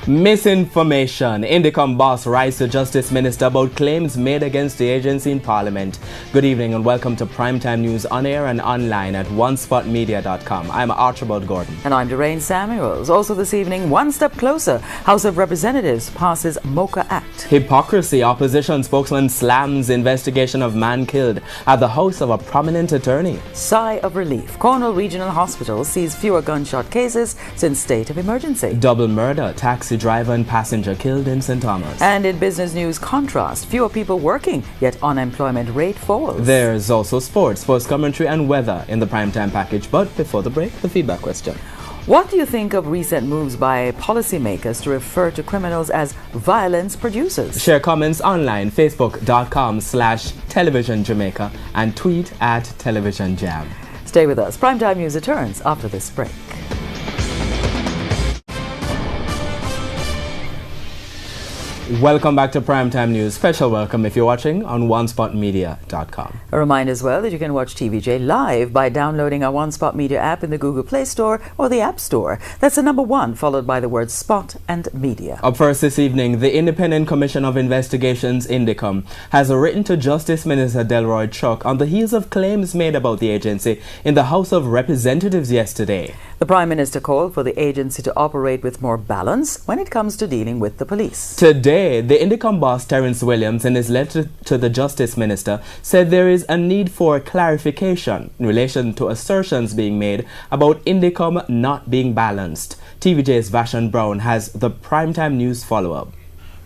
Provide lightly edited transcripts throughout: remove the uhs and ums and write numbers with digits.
Misinformation. Indicom boss writes to Justice Minister about claims made against the agency in Parliament. Good evening and welcome to Primetime News on air and online at onespotmedia.com. I'm Archibald Gordon. And I'm Doreen Samuels. Also this evening, one step closer, House of Representatives passes MOCA Act. Hypocrisy. Opposition spokesman slams investigation of man killed at the house of a prominent attorney. Sigh of relief. Cornwall Regional Hospital sees fewer gunshot cases since state of emergency. Double murder. Taxi driver and passenger killed in St. Thomas. And in business news, contrast. Fewer people working, yet unemployment rate falls. There's also sports commentary and weather in the primetime package. But before the break, the feedback question. What do you think of recent moves by policymakers to refer to criminals as violence producers? Share comments online, facebook.com/television Jamaica and tweet at Television Jam. Stay with us. Primetime News returns after this break. Welcome back to Primetime News. Special welcome if you're watching on onespotmedia.com. A reminder as well that you can watch TVJ live by downloading our One Spot Media app in the Google Play Store or the App Store. That's the number 1 followed by the word Spot and Media. Up first this evening, the Independent Commission of Investigations, Indicom, has written to Justice Minister Delroy Chuck on the heels of claims made about the agency in the House of Representatives yesterday. The Prime Minister called for the agency to operate with more balance when it comes to dealing with the police. Today, the Indicom boss Terence Williams, in his letter to the Justice Minister, said there is a need for clarification in relation to assertions being made about Indicom not being balanced. TVJ's Vashon Brown has the Primetime News follow-up.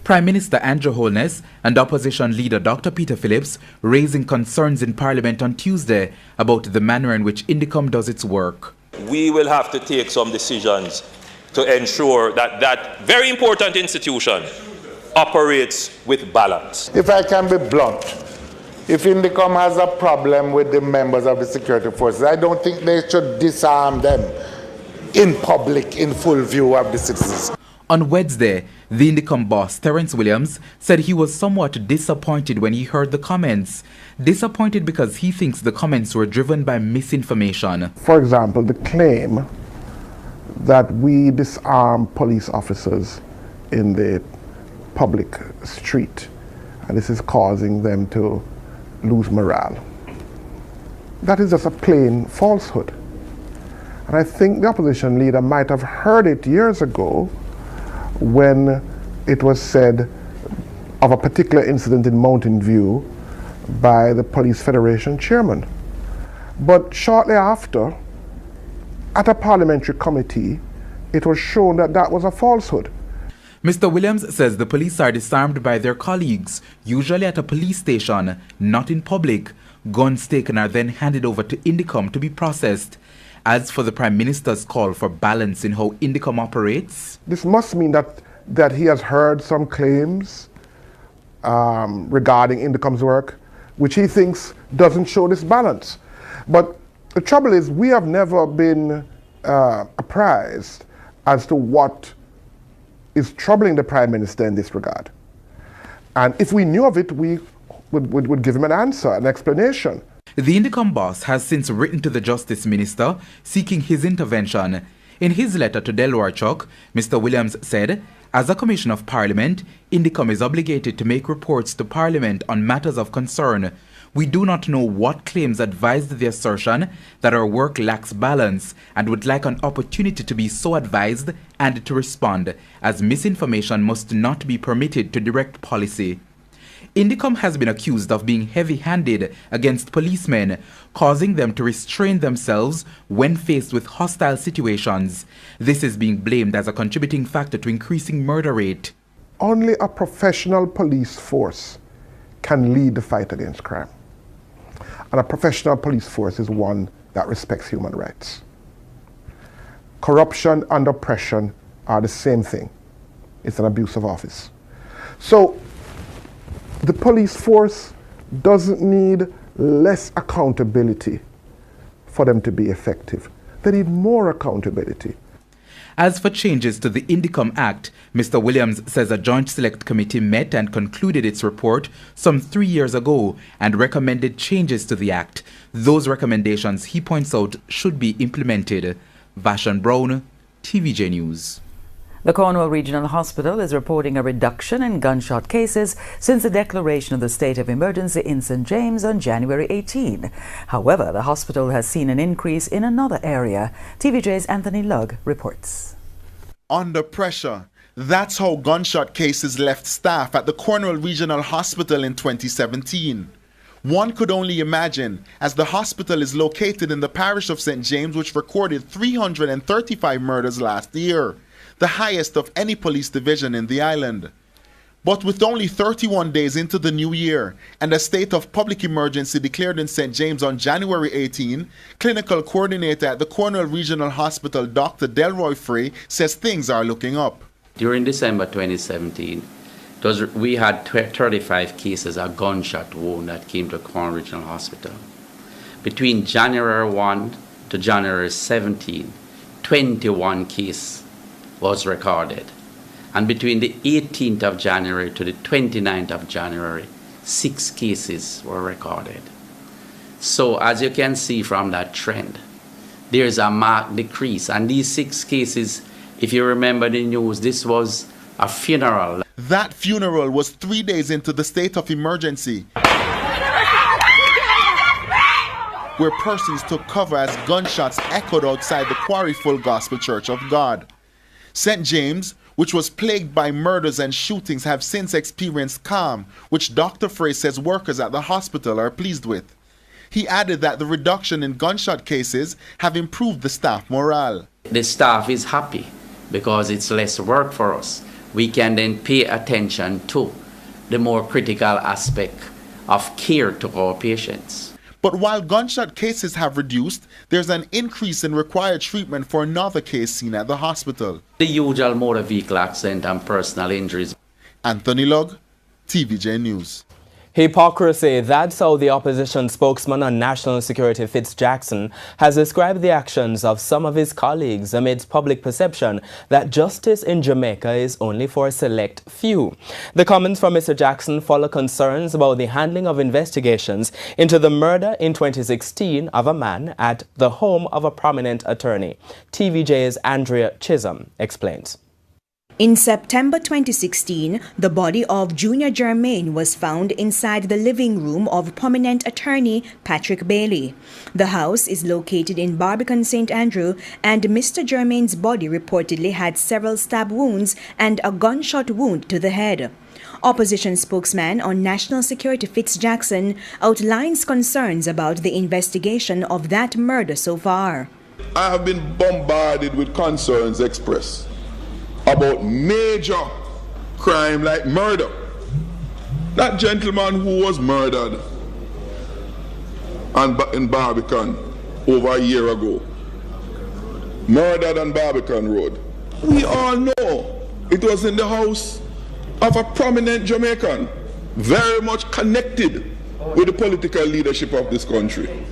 Prime Minister Andrew Holness and Opposition Leader Dr. Peter Phillips raising concerns in Parliament on Tuesday about the manner in which Indicom does its work. We will have to take some decisions to ensure that that very important institution operates with balance. If I can be blunt, if Indicom has a problem with the members of the security forces, I don't think they should disarm them in public, in full view of the citizens. On Wednesday, the Indicom boss, Terence Williams, said he was somewhat disappointed when he heard the comments. Disappointed because he thinks the comments were driven by misinformation. For example, the claim that we disarm police officers in the public street, and this is causing them to lose morale. That is just a plain falsehood. And I think the opposition leader might have heard it years ago when it was said of a particular incident in Mountain View by the Police Federation chairman. But shortly after, at a parliamentary committee, it was shown that that was a falsehood. Mr. Williams says the police are disarmed by their colleagues, usually at a police station, not in public. Guns taken are then handed over to Indicom to be processed. As for the Prime Minister's call for balance in how Indicom operates, this must mean that he has heard some claims regarding Indicom's work, which he thinks doesn't show this balance. But the trouble is, we have never been apprised as to what is troubling the Prime Minister in this regard. And if we knew of it, we would give him an answer, an explanation. the Indicom boss has since written to the Justice Minister seeking his intervention. In his letter to Delroy Chuck, Mr. Williams said, as a Commission of Parliament, Indicom is obligated to make reports to Parliament on matters of concern. We do not know what claims advised the assertion that our work lacks balance and would like an opportunity to be so advised and to respond, as misinformation must not be permitted to direct policy. Indicom has been accused of being heavy-handed against policemen, causing them to restrain themselves when faced with hostile situations. This is being blamed as a contributing factor to increasing murder rate. Only a professional police force can lead the fight against crime. And a professional police force is one that respects human rights. Corruption and oppression are the same thing. It's an abuse of office. So the police force doesn't need less accountability for them to be effective. They need more accountability. As for changes to the Indicom Act, Mr. Williams says a Joint Select Committee met and concluded its report some 3 years ago and recommended changes to the Act. Those recommendations, he points out, should be implemented. Vashon Brown, TVJ News. The Cornwall Regional Hospital is reporting a reduction in gunshot cases since the declaration of the state of emergency in St. James on January 18. However, the hospital has seen an increase in another area. TVJ's Anthony Lugg reports. Under pressure. That's how gunshot cases left staff at the Cornwall Regional Hospital in 2017. One could only imagine, as the hospital is located in the parish of St. James, which recorded 335 murders last year, the highest of any police division in the island. But with only 31 days into the new year and a state of public emergency declared in St. James on January 18, clinical coordinator at the Cornwall Regional Hospital, Dr. Delroy Frey, says things are looking up. During December 2017, we had 35 cases of gunshot wound that came to Cornwall Regional Hospital. Between January 1 to January 17, 21 cases was recorded. And between the 18th of January to the 29th of January, 6 cases were recorded. So as you can see from that trend, there's a marked decrease. And these 6 cases, if you remember the news, this was a funeral. That funeral was 3 days into the state of emergency, where persons took cover as gunshots echoed outside the Quarry Full Gospel Church of God. St. James, which was plagued by murders and shootings, have since experienced calm, which Dr. Frey says workers at the hospital are pleased with. He added that the reduction in gunshot cases have improved the staff morale. The staff is happy because it's less work for us. We can then pay attention to the more critical aspect of care to our patients. But while gunshot cases have reduced, there's an increase in required treatment for another case seen at the hospital. The usual motor vehicle accident and personal injuries. Anthony Lugg, TVJ News. Hypocrisy, that's how the opposition spokesman on national security Fitz Jackson has described the actions of some of his colleagues amidst public perception that justice in Jamaica is only for a select few. The comments from Mr. Jackson follow concerns about the handling of investigations into the murder in 2016 of a man at the home of a prominent attorney. TVJ's Andrea Chisholm explains. In September 2016, the body of Junior Germain was found inside the living room of prominent attorney Patrick Bailey. The house is located in Barbican, St. Andrew, and Mr. Germain's body reportedly had several stab wounds and a gunshot wound to the head. Opposition spokesman on national security Fitz Jackson outlines concerns about the investigation of that murder so far. I have been bombarded with concerns expressed about major crime like murder. That gentleman who was murdered in Barbican over a year ago, murdered on Barbican Road, we all know it was in the house of a prominent Jamaican, very much connected with the political leadership of this country.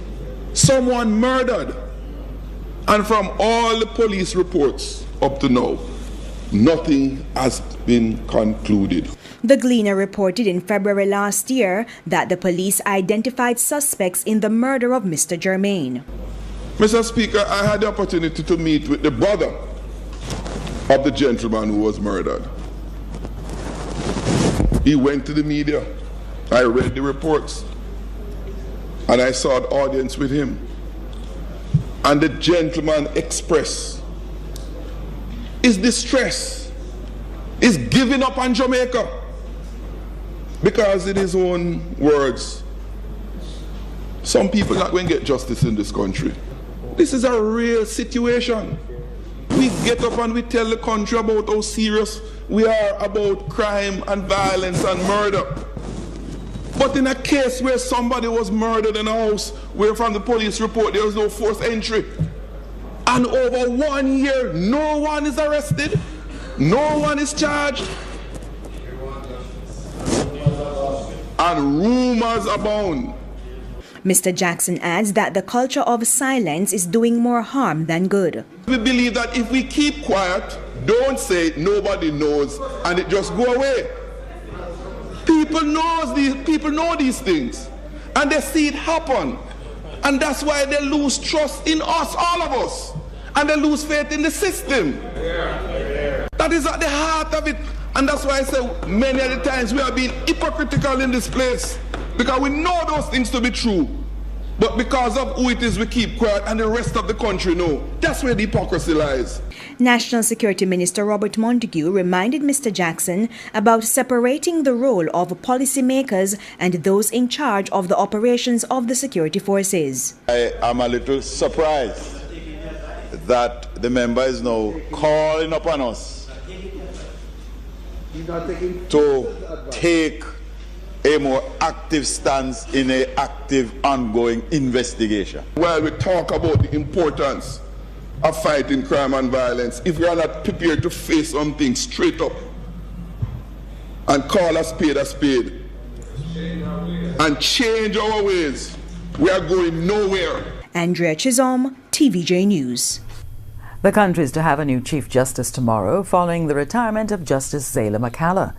Someone murdered, and from all the police reports up to now, nothing has been concluded. The Gleaner reported in February last year that the police identified suspects in the murder of Mr. Germain. Mr. Speaker, I had the opportunity to meet with the brother of the gentleman who was murdered. He went to the media. I read the reports, and I saw an audience with him. And the gentleman expressed his distress, is giving up on Jamaica, because in his own words, some people are not going to get justice in this country. This is a real situation. We get up and we tell the country about how serious we are about crime and violence and murder. But in a case where somebody was murdered in a house where from the police report there was no forced entry, and over 1 year no one is arrested, no one is charged, and rumors abound. Mr. Jackson adds that the culture of silence is doing more harm than good. We believe that if we keep quiet, don't say it, nobody knows, and it just go away. People know these things, and they see it happen, and that's why they lose trust in us, all of us, and they lose faith in the system. That is at the heart of it. And that's why I say many of the times we are being hypocritical in this place. Because we know those things to be true. But because of who it is, we keep quiet and the rest of the country know. That's where the hypocrisy lies. National Security Minister Robert Montague reminded Mr. Jackson about separating the role of policymakers and those in charge of the operations of the security forces. I am a little surprised that the member is now calling upon us to take a more active stance in an active ongoing investigation. While we talk about the importance of fighting crime and violence, if we are not prepared to face something straight up and call a spade and change our ways, we are going nowhere. Andrea Chisholm, TVJ News. The country is to have a new Chief Justice tomorrow following the retirement of Justice Zayla McCalla.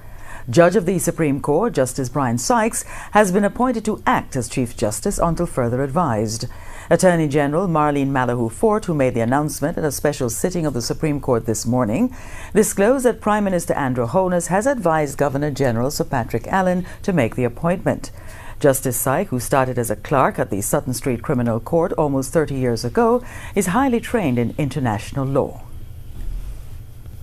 Judge of the Supreme Court, Justice Brian Sykes, has been appointed to act as Chief Justice until further advised. Attorney General Marlene Malahoo Fort, who made the announcement at a special sitting of the Supreme Court this morning, disclosed that Prime Minister Andrew Holness has advised Governor General Sir Patrick Allen to make the appointment. Justice Sykes, who started as a clerk at the Sutton Street Criminal Court almost 30 years ago, is highly trained in international law.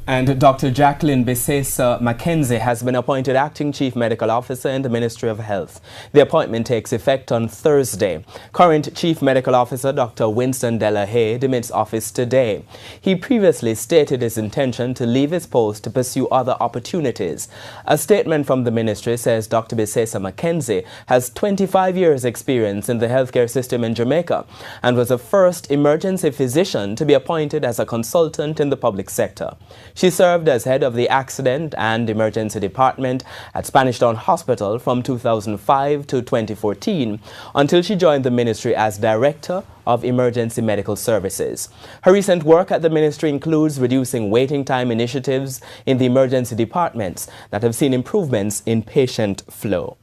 And Dr. Jacqueline Bisesa Mackenzie has been appointed Acting Chief Medical Officer in the Ministry of Health. The appointment takes effect on Thursday. Current Chief Medical Officer Dr. Winston Delahaye demits office today. He previously stated his intention to leave his post to pursue other opportunities. A statement from the ministry says Dr. Bisesa Mackenzie has 25 years' experience in the healthcare system in Jamaica and was the first emergency physician to be appointed as a consultant in the public sector. She served as head of the Accident and Emergency Department at Spanish Town Hospital from 2005 to 2014 until she joined the ministry as Director of Emergency Medical Services. Her recent work at the ministry includes reducing waiting time initiatives in the emergency departments that have seen improvements in patient flow.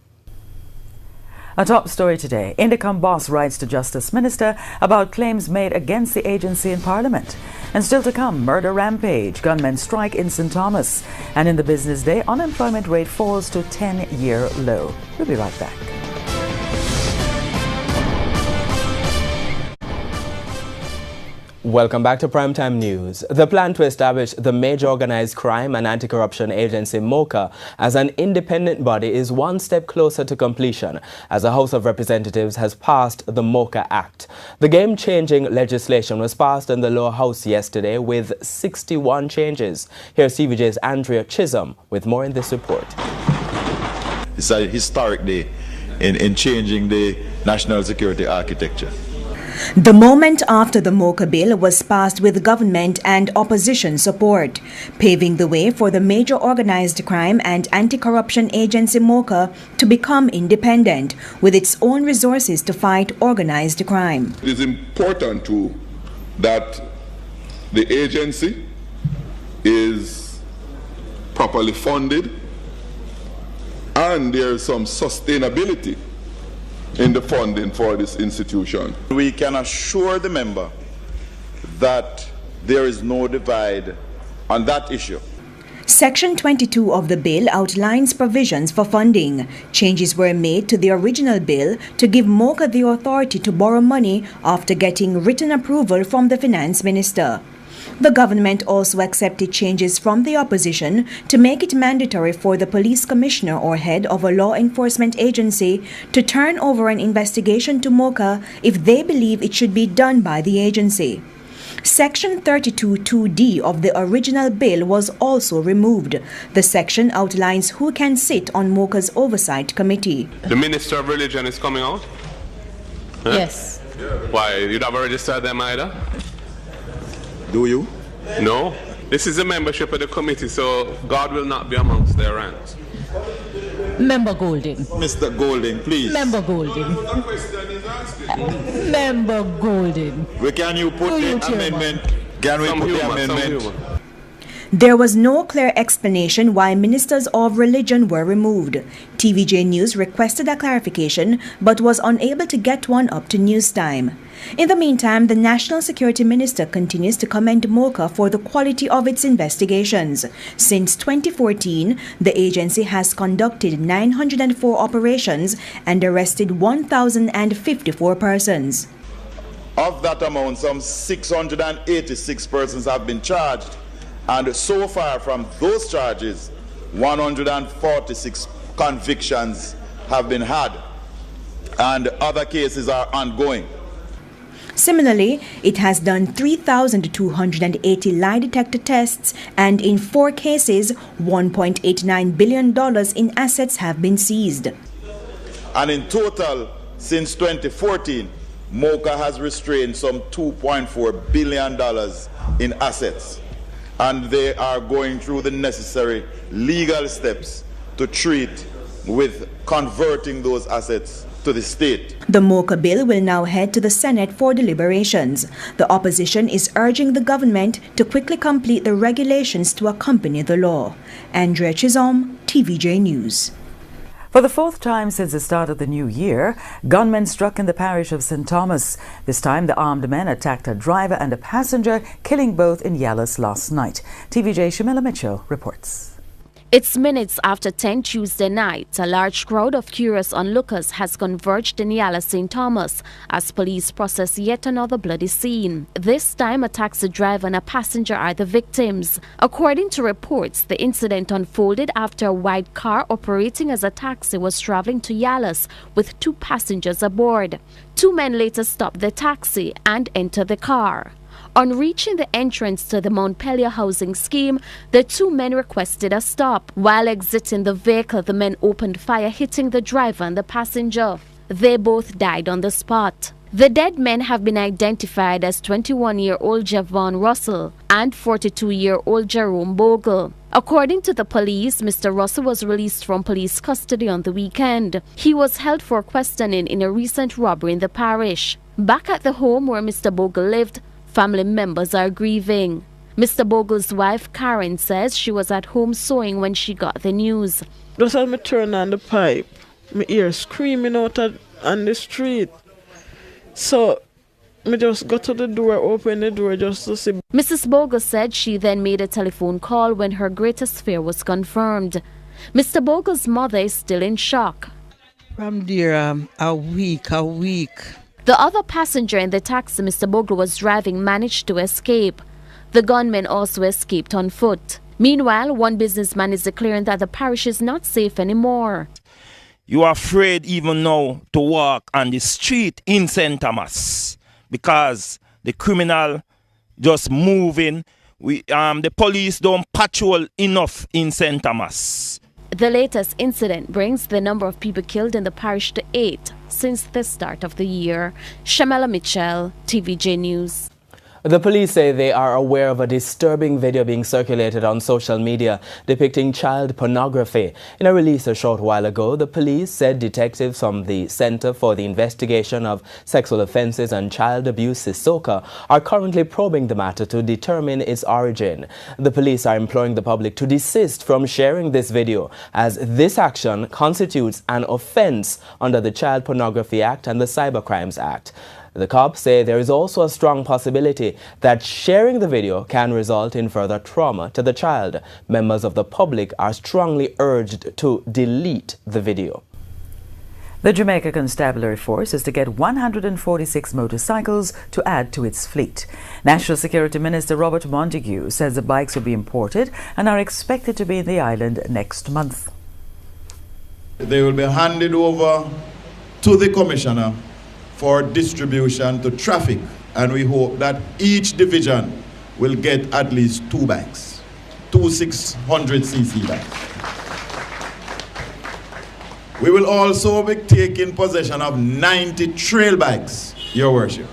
A top story today. Indicom boss writes to Justice Minister about claims made against the agency in Parliament. And still to come, murder rampage, gunmen strike in St. Thomas. And in the business day, unemployment rate falls to 10-year low. We'll be right back. Welcome back to Primetime News. The plan to establish the Major Organized Crime and Anti-Corruption Agency, MOCA, as an independent body is one step closer to completion, as the House of Representatives has passed the MOCA Act. The game-changing legislation was passed in the lower house yesterday with 61 changes. Here's TVJ's Andrea Chisholm with more in this report. It's a historic day in changing the national security architecture. The moment after the MOCA bill was passed with government and opposition support, paving the way for the Major Organized Crime and Anti-Corruption Agency MOCA to become independent with its own resources to fight organized crime. It is important too that the agency is properly funded and there is some sustainability in the funding for this institution. We can assure the member that there is no divide on that issue. Section 22 of the bill outlines provisions for funding. Changes were made to the original bill to give MOCA the authority to borrow money after getting written approval from the Finance Minister. The government also accepted changes from the opposition to make it mandatory for the police commissioner or head of a law enforcement agency to turn over an investigation to MOCA if they believe it should be done by the agency. Section 32(2)(d) of the original bill was also removed. The section outlines who can sit on MOCA's oversight committee. The Minister of Religion is coming out? Huh? Yes. Why, you'd have already said them either? Do you? No. This is a membership of the committee, so God will not be amongst their ranks. Member Golding. Mr. Golding, please. Member Golding. Member Golding. Can you put the amendment? Can we put the amendment? There was no clear explanation why ministers of religion were removed. TVJ News requested a clarification but was unable to get one up to news time. In the meantime, the National Security Minister continues to commend MOCA for the quality of its investigations. Since 2014, the agency has conducted 904 operations and arrested 1,054 persons. Of that amount, some 686 persons have been charged, and so far from those charges, 146 convictions have been had, and other cases are ongoing. Similarly, it has done 3,280 lie detector tests, and in 4 cases, $1.89 billion in assets have been seized. And in total, since 2014, MOCA has restrained some $2.4 billion in assets, and they are going through the necessary legal steps to treat with converting those assets to the state. The MOCA bill will now head to the Senate for deliberations. The opposition is urging the government to quickly complete the regulations to accompany the law. Andrea Chisholm, TVJ News. For the 4th time since the start of the new year, gunmen struck in the parish of St. Thomas. This time, the armed men attacked a driver and a passenger, killing both in Yallis last night. TVJ Shamila Mitchell reports. It's minutes after 10 Tuesday night. A large crowd of curious onlookers has converged in Yallis St. Thomas as police process yet another bloody scene. This time, a taxi driver and a passenger are the victims. According to reports, the incident unfolded after a white car operating as a taxi was traveling to Yallis with 2 passengers aboard. 2 men later stopped the taxi and entered the car. On reaching the entrance to the Montpelier housing scheme, the 2 men requested a stop. While exiting the vehicle, the men opened fire, hitting the driver and the passenger. They both died on the spot. The dead men have been identified as 21-year-old Javon Russell and 42-year-old Jerome Bogle. According to the police, Mr. Russell was released from police custody on the weekend. He was held for questioning in a recent robbery in the parish. Back at the home where Mr. Bogle lived, family members are grieving. Mr. Bogle's wife, Karen, says she was at home sewing when she got the news. Just as I turn on the pipe, I hear screaming out on the street. So I just got to the door, open the door just to see. Mrs. Bogle said she then made a telephone call when her greatest fear was confirmed. Mr. Bogle's mother is still in shock. From there, a week. The other passenger in the taxi Mr. Bogle was driving managed to escape. The gunmen also escaped on foot. Meanwhile, one businessman is declaring that the parish is not safe anymore. You are afraid even now to walk on the street in St. Thomas because the criminal just moving. The police don't patrol enough in St. Thomas. The latest incident brings the number of people killed in the parish to 8 since the start of the year. Shamela Mitchell, TVJ News. The police say they are aware of a disturbing video being circulated on social media depicting child pornography. In a release a short while ago, the police said detectives from the Center for the Investigation of Sexual Offences and Child Abuse, CISOCA, are currently probing the matter to determine its origin. The police are imploring the public to desist from sharing this video, as this action constitutes an offence under the Child Pornography Act and the Cybercrimes Act. The cops say there is also a strong possibility that sharing the video can result in further trauma to the child. Members of the public are strongly urged to delete the video. The Jamaica Constabulary Force is to get 146 motorcycles to add to its fleet. National Security Minister Robert Montague says the bikes will be imported and are expected to be in the island next month. They will be handed over to the Commissioner for distribution to traffic, and we hope that each division will get at least 2 bikes, 2 600cc bikes. We will also be taking possession of 90 trail bikes, Your Worship,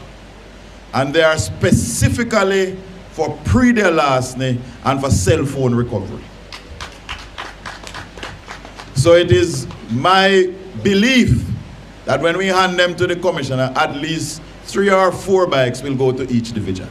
and they are specifically for pre-day larceny and for cell phone recovery. So it is my belief that when we hand them to the Commissioner, at least 3 or 4 bikes will go to each division.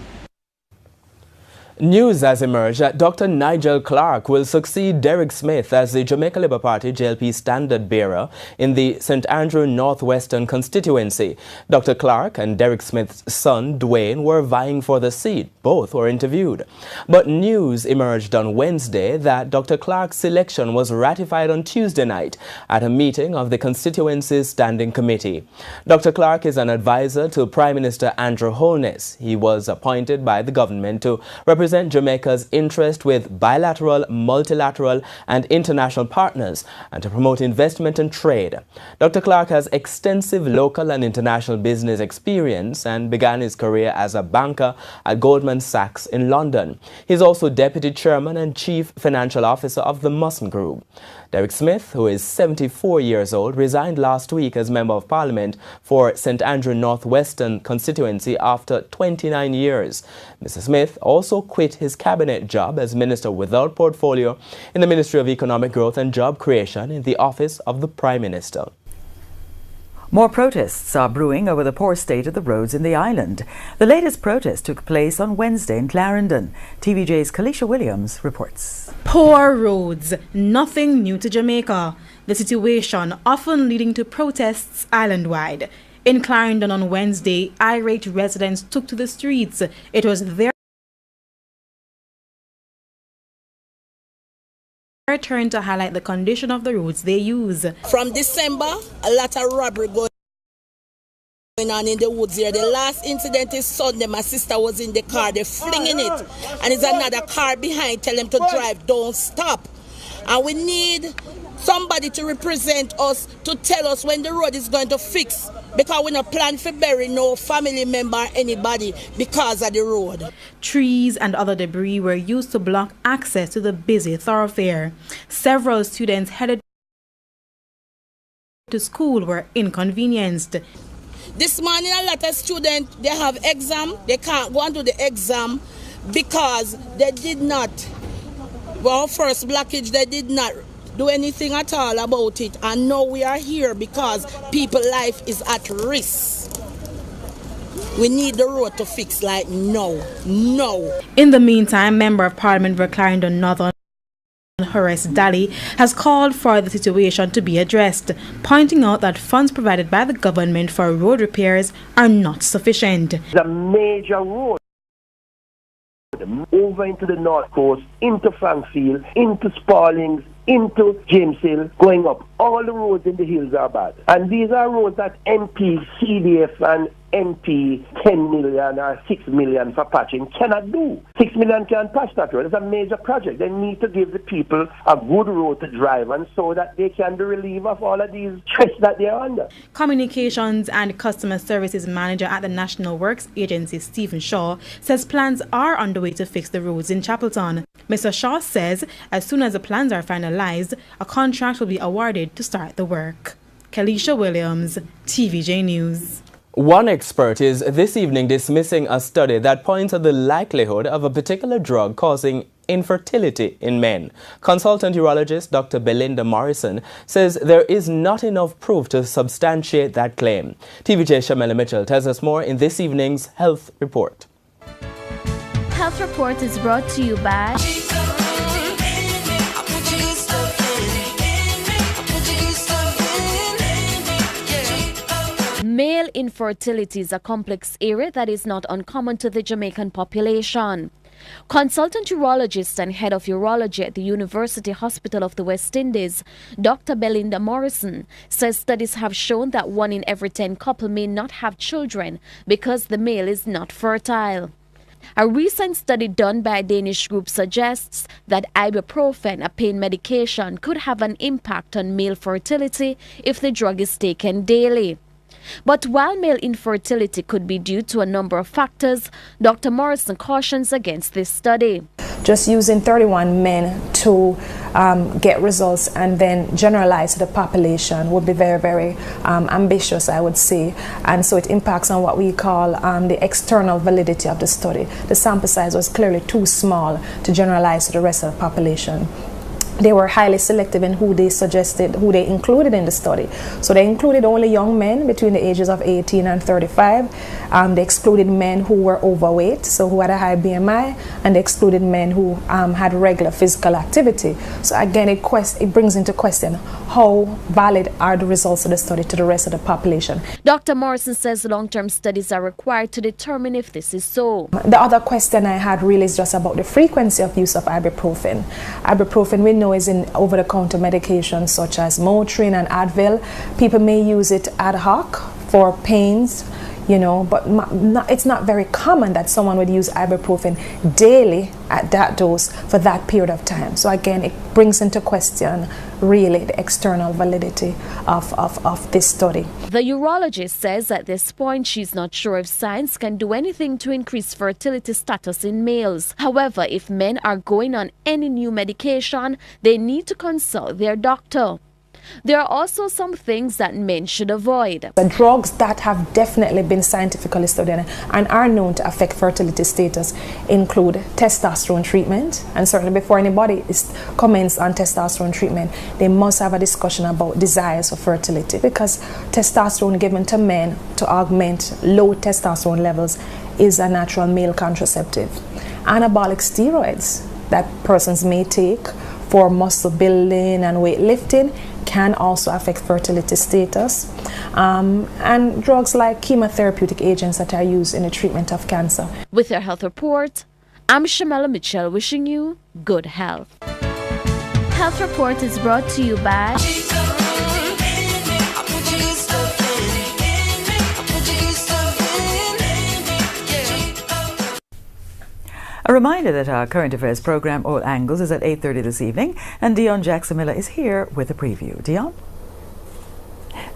News has emerged that Dr. Nigel Clark will succeed Derek Smith as the Jamaica Labour Party JLP standard bearer in the St. Andrew Northwestern constituency. Dr. Clark and Derek Smith's son, Dwayne, were vying for the seat. Both were interviewed. But news emerged on Wednesday that Dr. Clark's selection was ratified on Tuesday night at a meeting of the constituency's standing committee. Dr. Clark is an advisor to Prime Minister Andrew Holness. He was appointed by the government to represent Jamaica's interest with bilateral, multilateral and international partners and to promote investment and trade. Dr. Clark has extensive local and international business experience and began his career as a banker at Goldman Sachs in London. He is also Deputy Chairman and Chief Financial Officer of the Musson Group. Derek Smith, who is 74 years old, resigned last week as Member of Parliament for St. Andrew Northwestern constituency after 29 years. Mr. Smith also quit his cabinet job as Minister without portfolio in the Ministry of Economic Growth and Job Creation in the office of the Prime Minister. More protests are brewing over the poor state of the roads in the island. The latest protest took place on Wednesday in Clarendon. TVJ's Kalisha Williams reports. Poor roads, nothing new to Jamaica. The situation often leading to protests island-wide. In Clarendon on Wednesday, irate residents took to the streets. It was their turn to highlight the condition of the roads they use. From December, a lot of robbery going on in the woods here. The last incident is Sunday. My sister was in the car, they're flinging it, and there's another car behind, tell them to drive, don't stop. And we need somebody to represent us to tell us when the road is going to fix, because we not plan for bury no family member or anybody because of the road. Trees and other debris were used to block access to the busy thoroughfare. Several students headed to school were inconvenienced. This morning a lot of students, they have exam, they can't go and do the exam because they did not, well, first blockage, they did not do anything at all about it, and now we are here because people's life is at risk. We need the road to fix like now. In the meantime, Member of Parliament for Clarendon Northern Horace Daly has called for the situation to be addressed, pointing out that funds provided by the government for road repairs are not sufficient. The major road over into the North Coast, into Frankfield, into Spaldings, into James Hill, going up. All the roads in the hills are bad. And these are roads that MP, CDF and MP 10 million or 6 million for patching cannot do. 6 million can't patch that road. It's a major project. They need to give the people a good road to drive on so that they can be relieved of all of these stress that they are under. Communications and Customer Services Manager at the National Works Agency, Stephen Shaw, says plans are underway to fix the roads in Chapelton. Mr. Shaw says as soon as the plans are finalized, a contract will be awarded to start the work. Kalisha Williams, TVJ News. One expert is this evening dismissing a study that points at the likelihood of a particular drug causing infertility in men. Consultant urologist Dr. Belinda Morrison says there is not enough proof to substantiate that claim. TVJ Shamela Mitchell tells us more in this evening's Health Report. Health Report is brought to you by Male infertility is a complex area that is not uncommon to the Jamaican population. Consultant urologist and head of urology at the University Hospital of the West Indies, Dr. Belinda Morrison, says studies have shown that 1 in every 10 couples may not have children because the male is not fertile. A recent study done by a Danish group suggests that ibuprofen, a pain medication, could have an impact on male fertility if the drug is taken daily. But while male infertility could be due to a number of factors, Dr. Morrison cautions against this study. Just using 31 men to get results and then generalize to the population would be very, very ambitious, I would say. And so it impacts on what we call the external validity of the study. The sample size was clearly too small to generalize to the rest of the population. they were highly selective in who they suggested, who they included in the study. So they included only young men between the ages of 18 and 35. They excluded men who were overweight, so who had a high BMI, and they excluded men who had regular physical activity. So again, it brings into question how valid are the results of the study to the rest of the population. Dr. Morrison says long-term studies are required to determine if this is so. The other question I had really is just about the frequency of use of ibuprofen. Ibuprofen, we know, is in over-the-counter medications such as Motrin and Advil. People may use it ad hoc for pains, you know, but it's not very common that someone would use ibuprofen daily at that dose for that period of time. So again, it brings into question really the external validity of this study. The urologist says at this point she's not sure if science can do anything to increase fertility status in males. However, if men are going on any new medication, they need to consult their doctor. There are also some things that men should avoid. The drugs that have definitely been scientifically studied and are known to affect fertility status include testosterone treatment, and certainly before anybody comments on testosterone treatment, they must have a discussion about desires for fertility, because testosterone given to men to augment low testosterone levels is a natural male contraceptive. Anabolic steroids that persons may take for muscle building and weightlifting can also affect fertility status, and drugs like chemotherapeutic agents that are used in the treatment of cancer. With your health report, I'm Shamela Mitchell wishing you good health. Health Report is brought to you by A reminder that our current affairs program, All Angles, is at 8:30 this evening, and Dion Jackson Miller is here with a preview. Dion?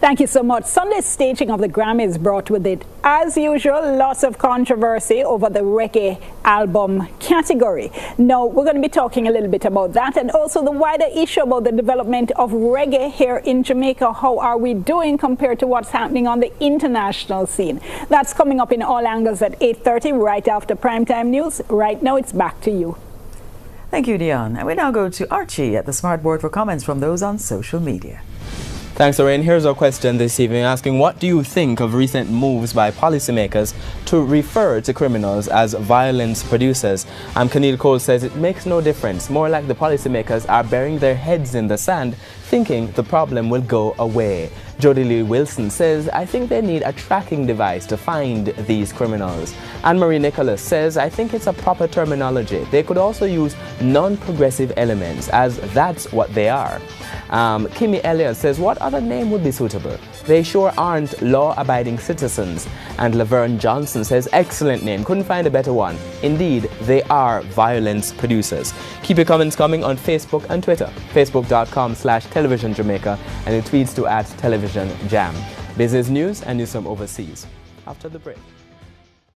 Thank you so much. Sunday's staging of the Grammys brought with it, as usual, lots of controversy over the reggae album category. Now, we're going to be talking a little bit about that, and also the wider issue about the development of reggae here in Jamaica. How are we doing compared to what's happening on the international scene? That's coming up in All Angles at 8:30, right after primetime news. Right now, it's back to you. Thank you, Dion. And we now go to Archie at the Smart Board for comments from those on social media. Thanks, Lorraine. Here's our question this evening asking, what do you think of recent moves by policymakers to refer to criminals as violence producers? Camille Cole says it makes no difference. More like the policymakers are burying their heads in the sand, thinking the problem will go away. Jody Lee Wilson says, I think they need a tracking device to find these criminals. Anne-Marie Nicholas says, I think it's a proper terminology. They could also use non-progressive elements, as that's what they are. Kimmy Elliott says, what other name would be suitable? They sure aren't law-abiding citizens. And Laverne Johnson says, excellent name, couldn't find a better one. Indeed, they are violence producers. Keep your comments coming on Facebook and Twitter. Facebook.com/Television Jamaica, and in tweets to @TelevisionJam. Business news and news from overseas. After the break.